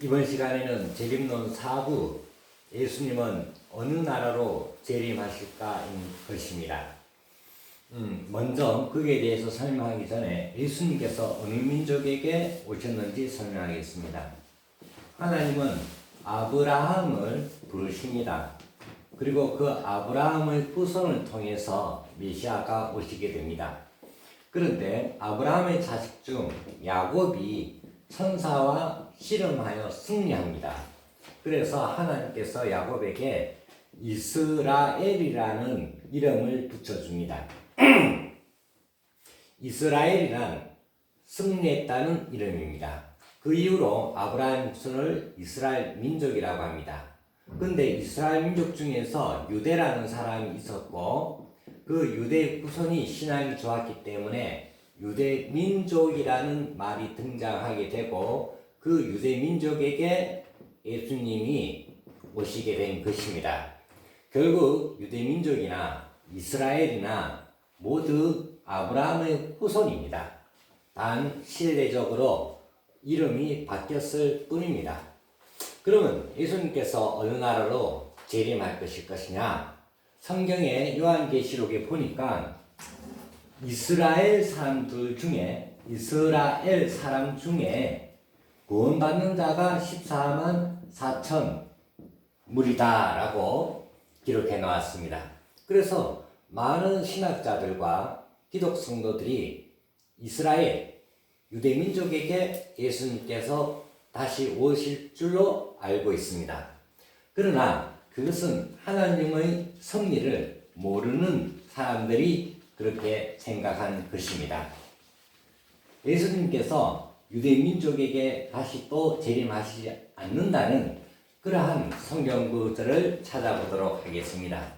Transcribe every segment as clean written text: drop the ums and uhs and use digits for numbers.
이번 시간에는 재림론 4부 예수님은 어느 나라로 재림하실까인 것입니다. 먼저 그에 대해서 설명하기 전에 예수님께서 어느 민족에게 오셨는지 설명하겠습니다. 하나님은 아브라함을 부르십니다. 그리고 그 아브라함의 후손을 통해서 메시아가 오시게 됩니다. 그런데 아브라함의 자식 중 야곱이 천사와 씨름하여 승리합니다. 그래서 하나님께서 야곱에게 이스라엘이라는 이름을 붙여줍니다. 이스라엘이란 승리했다는 이름입니다. 그 이후로 아브라함 후손을 이스라엘 민족이라고 합니다. 근데 이스라엘 민족 중에서 유대라는 사람이 있었고 그 유대 후손이 신앙이 좋았기 때문에 유대 민족이라는 말이 등장하게 되고 그 유대 민족에게 예수님이 오시게 된 것입니다. 결국 유대 민족이나 이스라엘이나 모두 아브라함의 후손입니다. 단 실내적으로 이름이 바뀌었을 뿐입니다. 그러면 예수님께서 어느 나라로 재림할 것이냐? 성경의 요한계시록에 보니까 이스라엘 사람 중에 구원받는 자가 14만 4천 무리다라고 기록해 놓았습니다. 그래서 많은 신학자들과 기독 성도들이 이스라엘 유대 민족에게 예수님께서 다시 오실 줄로 알고 있습니다. 그러나 그것은 하나님의 섭리를 모르는 사람들이 그렇게 생각한 것입니다. 예수님께서 유대 민족에게 다시 또 재림하시지 않는다는 그러한 성경 구절을 찾아보도록 하겠습니다.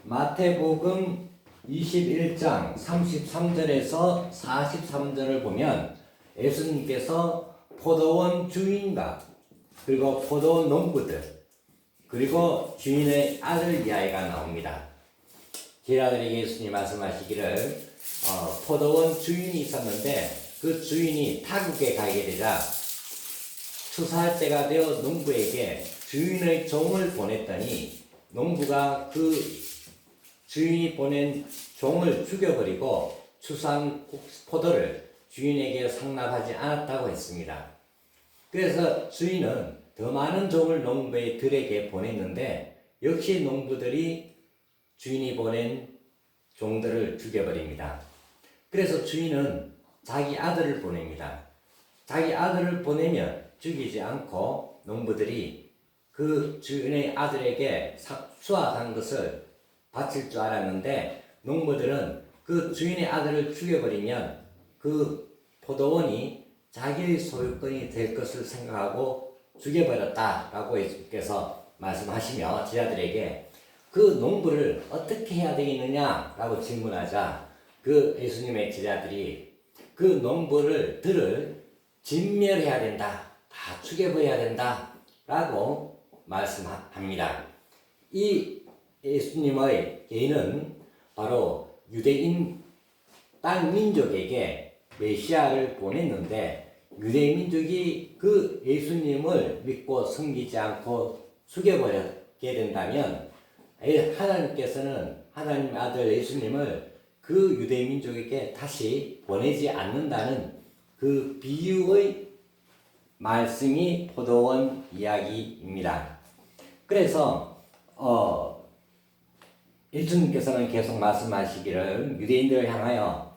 마태복음 21장 33절에서 43절을 보면 예수님께서 포도원 주인과 그리고 포도원 농부들 그리고 주인의 아들 이야기가 나옵니다. 제자들에게 예수님이 말씀하시기를 포도원 주인이 있었는데 그 주인이 타국에 가게 되자 추수할 때가 되어 농부에게 주인의 종을 보냈더니 농부가 그 주인이 보낸 종을 죽여버리고 추수한 포도를 주인에게 상납하지 않았다고 했습니다. 그래서 주인은 더 많은 종을 농부들에게 보냈는데 역시 농부들이 주인이 보낸 종들을 죽여버립니다. 그래서 주인은 자기 아들을 보냅니다. 자기 아들을 보내면 죽이지 않고 농부들이 그 주인의 아들에게 수확한 것을 바칠 줄 알았는데 농부들은 그 주인의 아들을 죽여버리면 그 포도원이 자기의 소유권이 될 것을 생각하고 죽여버렸다라고 예수께서 말씀하시며 제자들에게 그 농부를 어떻게 해야 되겠느냐라고 질문하자 그 예수님의 제자들이 그 농부들을 진멸해야 된다, 다 죽여버려야 된다라고 말씀합니다. 이 예수님의 예는 바로 유대인 땅 민족에게 메시아를 보냈는데 유대 민족이 그 예수님을 믿고 섬기지 않고 죽여버리게 된다면 하나님께서는 하나님 아들 예수님을 그 유대 민족에게 다시 보내지 않는다는 그 비유의 말씀이 포도원 이야기입니다. 그래서 예수님께서는 계속 말씀하시기를 유대인들을 향하여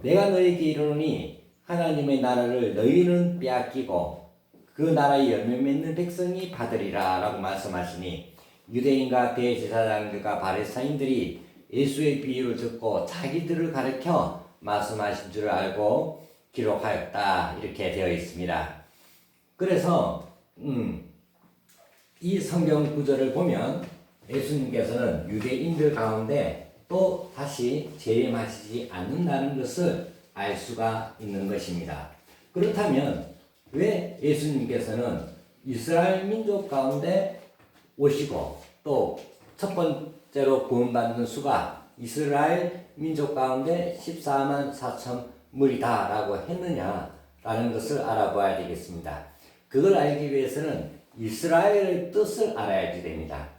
내가 너희에게 이르노니 하나님의 나라를 너희는 빼앗기고 그 나라의 열매 맺는 백성이 받으리라 라고 말씀하시니 유대인과 대제사장들과 바리사인들이 예수의 비유를 듣고 자기들을 가르쳐 말씀하신 줄 알고 기록하였다 이렇게 되어 있습니다. 그래서 이 성경 구절을 보면 예수님께서는 유대인들 가운데 또 다시 재림하시지 않는다는 것을 알 수가 있는 것입니다. 그렇다면 왜 예수님께서는 이스라엘 민족 가운데 오시고 또 첫 번째로 구원받는 수가 이스라엘 민족 가운데 14만 4천 무리다 라고 했느냐라는 것을 알아봐야 되겠습니다. 그걸 알기 위해서는 이스라엘의 뜻을 알아야지 됩니다.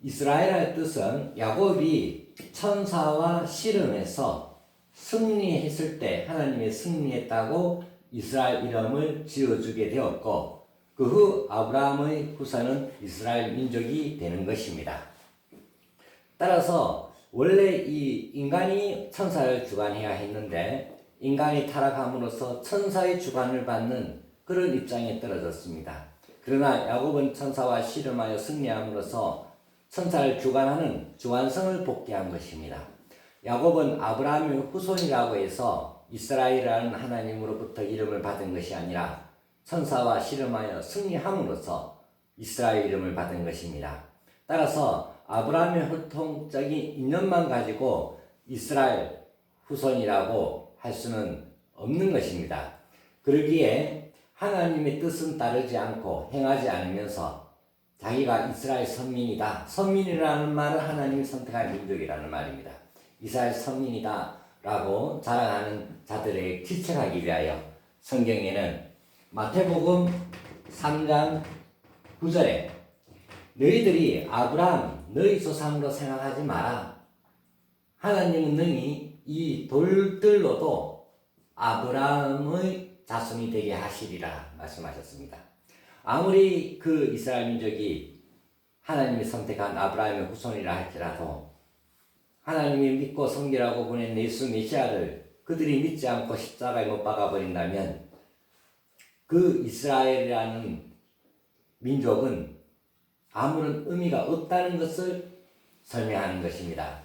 이스라엘의 뜻은 야곱이 천사와 씨름해서 승리했을 때 하나님의 승리했다고 이스라엘 이름을 지어주게 되었고, 그 후 아브라함의 후손은 이스라엘 민족이 되는 것입니다. 따라서 원래 이 인간이 천사를 주관해야 했는데 인간이 타락함으로써 천사의 주관을 받는 그런 입장에 떨어졌습니다. 그러나 야곱은 천사와 씨름하여 승리함으로써 천사를 주관하는 주관성을 복귀한 것입니다. 야곱은 아브라함의 후손이라고 해서 이스라엘이라는 하나님으로부터 이름을 받은 것이 아니라 천사와 씨름하여 승리함으로써 이스라엘 이름을 받은 것입니다. 따라서 아브라함의 혈통적인 인연만 가지고 이스라엘 후손이라고 할 수는 없는 것입니다. 그러기에 하나님의 뜻은 따르지 않고 행하지 않으면서 자기가 이스라엘 선민이다. 선민이라는 말은 하나님이 선택한 민족이라는 말입니다. 이스라엘 선민이다 라고 자랑하는 자들에게 질책하기 위하여 성경에는 마태복음 3장 9절에 너희들이 아브라함 너희 조상으로 생각하지 마라. 하나님은 능히 이 돌들로도 아브라함의 자손이 되게 하시리라 말씀하셨습니다. 아무리 그 이스라엘 민족이 하나님이 선택한 아브라함의 후손이라 할지라도 하나님이 믿고 섬기라고 보낸 예수 메시아를 그들이 믿지 않고 십자가에 못 박아버린다면 그 이스라엘이라는 민족은 아무런 의미가 없다는 것을 설명하는 것입니다.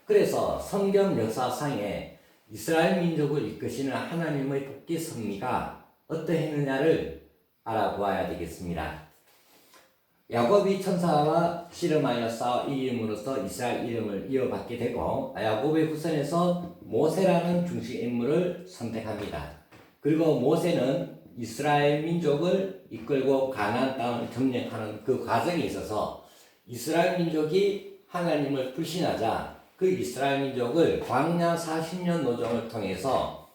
그래서 성경 역사상에 이스라엘 민족을 이끄시는 하나님의 복귀 섭리가 어떠했느냐를 알아보아야 되겠습니다. 야곱이 천사와 씨름하여 싸워 이김으로써 이스라엘 이름을 이어받게 되고 야곱의 후손에서 모세라는 중심 인물을 선택합니다. 그리고 모세는 이스라엘 민족을 이끌고 가나안 땅을 점령하는 그 과정에 있어서 이스라엘 민족이 하나님을 불신하자 그 이스라엘 민족을 광야 40년 노정을 통해서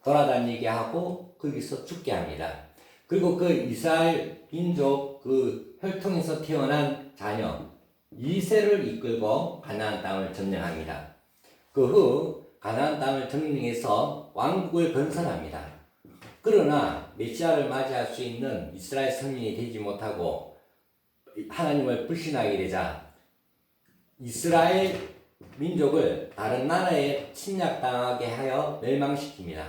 돌아다니게 하고 거기서 죽게 합니다. 그리고 그 이스라엘 민족 그 혈통에서 태어난 자녀 이세를 이끌고 가나안 땅을 점령합니다. 그 후 가나안 땅을 점령해서 왕국을 건설합니다. 그러나 메시아를 맞이할 수 있는 이스라엘 선민이 되지 못하고 하나님을 불신하게 되자 이스라엘 민족을 다른 나라에 침략당하게 하여 멸망시킵니다.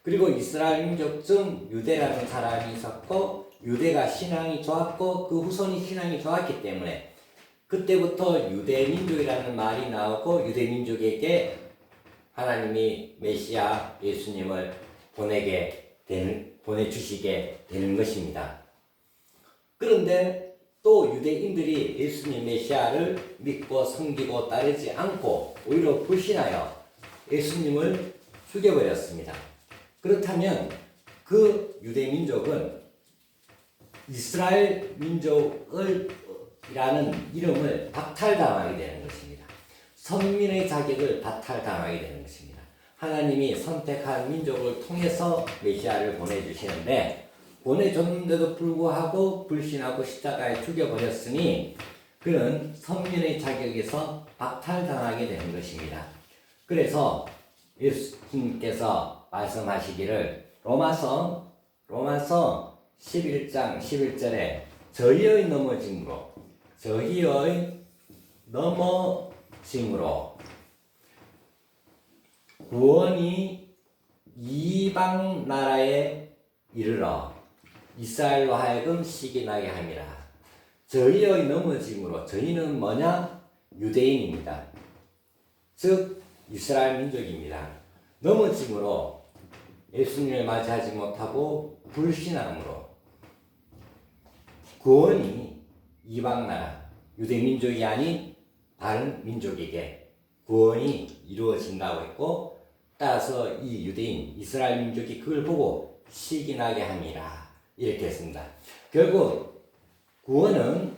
그리고 이스라엘 민족 중 유대라는 사람이 있었고 유대가 신앙이 좋았고 그 후손이 신앙이 좋았기 때문에 그때부터 유대민족이라는 말이 나오고 유대민족에게 하나님이 메시아 예수님을 보내주시게 되는 것입니다. 그런데 또 유대인들이 예수님 메시아를 믿고 섬기고 따르지 않고 오히려 불신하여 예수님을 죽여버렸습니다. 그렇다면 그 유대민족은 이스라엘 민족이라는 이름을 박탈당하게 되는 것입니다. 선민의 자격을 박탈당하게 되는 것입니다. 하나님이 선택한 민족을 통해서 메시아를 보내주시는데 보내줬는데도 불구하고 불신하고 십자가에 죽여버렸으니 그는 선민의 자격에서 박탈당하게 되는 것입니다. 그래서 예수님께서 말씀하시기를 로마서 11장 11절에 저희의 넘어짐으로 구원이 이방 나라에 이르러 이스라엘로 하여금 시기나게 함이라. 저희의 넘어짐으로 저희는 뭐냐? 유대인입니다. 즉 이스라엘 민족입니다. 넘어짐으로 예수님을 맞이하지 못하고 불신함으로 구원이 이방 나라 유대민족이 아닌 다른 민족에게 구원이 이루어진다고 했고 따라서 이 유대인 이스라엘 민족이 그걸 보고 시기나게 함이라 이렇게 했습니다. 결국 구원은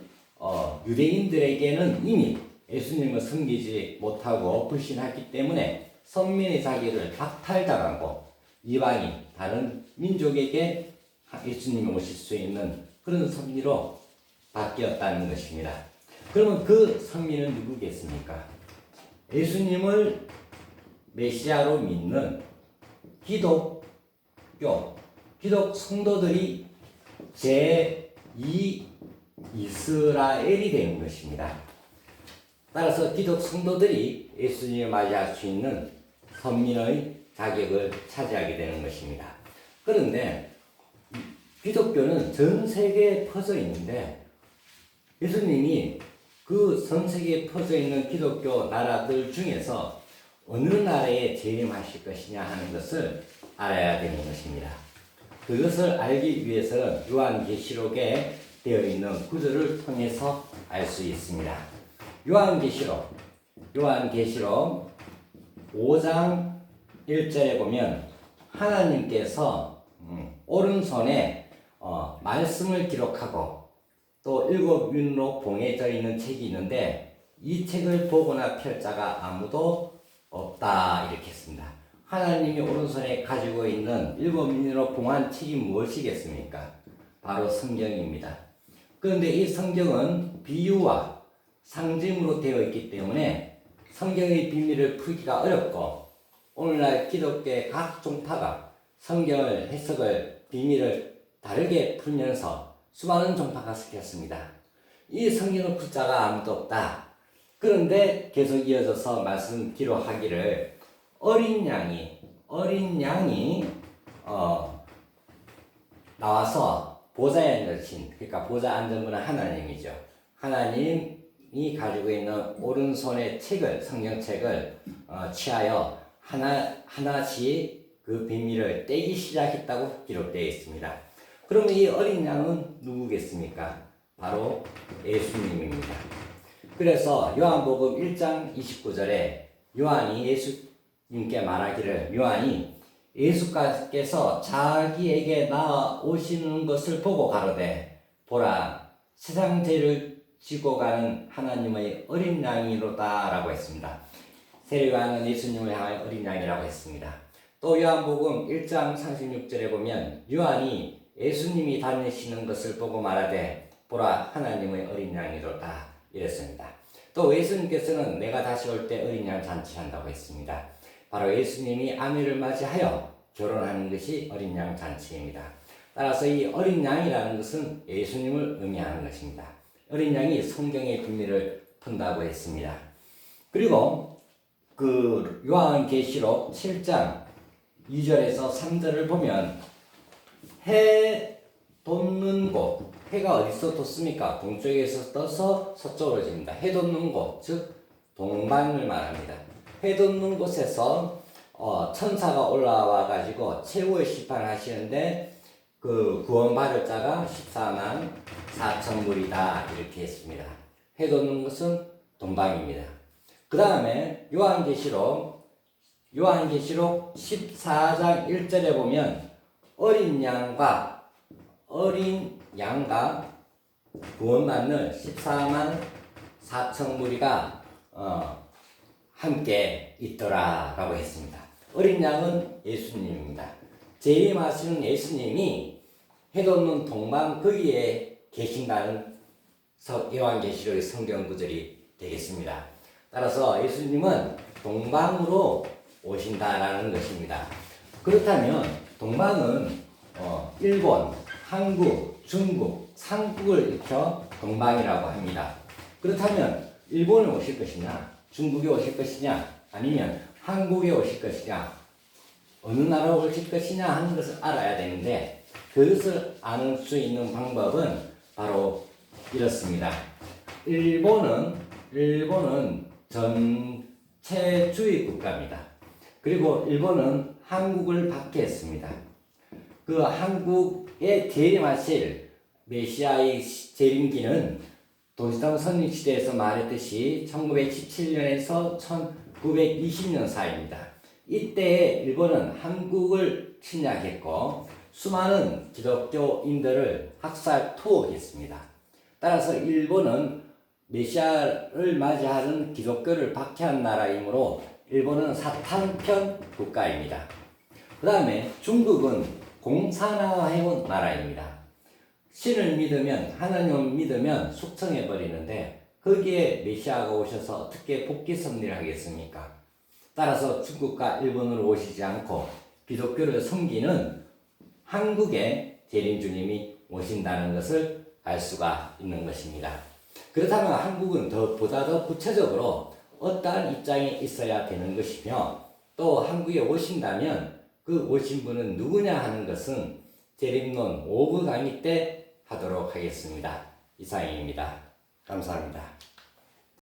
유대인들에게는 이미 예수님을 섬기지 못하고 불신했기 때문에 선민의 자기를 박탈당하고 이방인 다른 민족에게 예수님이 오실 수 있는 그런 선미로 바뀌었다는 것입니다. 그러면 그 선미는 누구겠습니까? 예수님을 메시아로 믿는 기독 성도들이 제2 이스라엘이 되는 것입니다. 따라서 기독 성도들이 예수님을 맞이할 수 있는 선민의 자격을 차지하게 되는 것입니다. 그런데 기독교는 전 세계에 퍼져 있는데 예수님이 그 전 세계에 퍼져 있는 기독교 나라들 중에서 어느 나라에 재림하실 것이냐 하는 것을 알아야 되는 것입니다. 그것을 알기 위해서는 요한계시록에 되어 있는 구절을 통해서 알 수 있습니다. 요한계시록 5장 1절에 보면 하나님께서 오른손에 말씀을 기록하고 또 7윤으로 봉해져 있는 책이 있는데 이 책을 보거나 펼 자가 아무도 없다 이렇게 했습니다. 하나님이 오른손에 가지고 있는 7윤으로 봉한 책이 무엇이겠습니까? 바로 성경입니다. 그런데 이 성경은 비유와 상징으로 되어 있기 때문에 성경의 비밀을 풀기가 어렵고 오늘날 기독교의 각 종파가 성경을 해석을 비밀을 다르게 풀면서 수많은 종파가 섞였습니다. 이 성경을 풀 자가 아무도 없다. 그런데 계속 이어져서 말씀 기록하기를 어린 양이 나와서 보좌에 앉으신, 그러니까 보좌 앉은 분은 하나님이죠. 하나님이 가지고 있는 오른손의 책을, 성경책을 취하여 하나씩 그 비밀을 떼기 시작했다고 기록되어 있습니다. 그러면 이 어린 양은 누구겠습니까? 바로 예수님입니다. 그래서 요한복음 1장 29절에 요한이 예수님께 말하기를, 요한이 예수께서 자기에게 나아오시는 것을 보고 가로되 보라 세상 죄를 지고 가는 하나님의 어린 양이로다 라고 했습니다. 세례요한은 예수님을 향한 어린 양이라고 했습니다. 또 요한복음 1장 36절에 보면 요한이 예수님이 다니시는 것을 보고 말하되 보라 하나님의 어린 양이로다 이랬습니다. 또 예수님께서는 내가 다시 올 때 어린 양 잔치한다고 했습니다. 바로 예수님이 아내를 맞이하여 결혼하는 것이 어린 양 잔치입니다. 따라서 이 어린 양이라는 것은 예수님을 의미하는 것입니다. 어린 양이 성경의 비밀을 푼다고 했습니다. 그리고 그 요한계시록 7장 2절에서 3절을 보면 해 돋는 곳, 해가 어디서 돋습니까? 동쪽에서 떠서 서쪽으로 집니다. 해 돋는 곳, 즉 동방을 말합니다. 해 돋는 곳에서 천사가 올라와 가지고 최후의 심판을 하시는데 그 구원받을 자가 14만 4천 무리다 이렇게 했습니다. 해 돋는 것은 동방입니다. 그 다음에 요한계시록 14장 1절에 보면 어린 양과 구원받는 14만 4천 무리가 함께 있더라 라고 했습니다. 어린 양은 예수님입니다. 재림하시는 예수님이 해돋는 동방 거기에 계신다는 요한계시록의 성경 구절이 되겠습니다. 따라서 예수님은 동방으로 오신다라는 것입니다. 그렇다면 동방은 일본, 한국, 중국, 삼국을 일으켜 동방이라고 합니다. 그렇다면 일본에 오실 것이냐, 중국에 오실 것이냐, 아니면 한국에 오실 것이냐, 어느 나라에 오실 것이냐 하는 것을 알아야 되는데 그것을 알 수 있는 방법은 바로 이렇습니다. 일본은 전체주의 국가입니다. 그리고 일본은 한국을 박해했습니다. 그 한국에 재림하실 메시아의 재림기는 도시당 선립시대에서 말했듯이 1917년에서 1920년 사이입니다. 이때 일본은 한국을 침략했고 수많은 기독교인들을 학살 투옥했습니다. 따라서 일본은 메시아를 맞이하는 기독교를 박해한 나라이므로 일본은 사탄편 국가입니다. 그 다음에 중국은 공산화해온 나라입니다. 신을 믿으면, 하나님을 믿으면 숙청해 버리는데 거기에 메시아가 오셔서 어떻게 복귀 섭리를 하겠습니까? 따라서 중국과 일본으로 오시지 않고 기독교를 섬기는 한국에 재림 주님이 오신다는 것을 알 수가 있는 것입니다. 그렇다면 한국은 보다 더 구체적으로 어떠한 입장에 있어야 되는 것이며, 또 한국에 오신다면 그 오신 분은 누구냐 하는 것은 재림론 5부 강의 때 하도록 하겠습니다. 이상입니다. 감사합니다.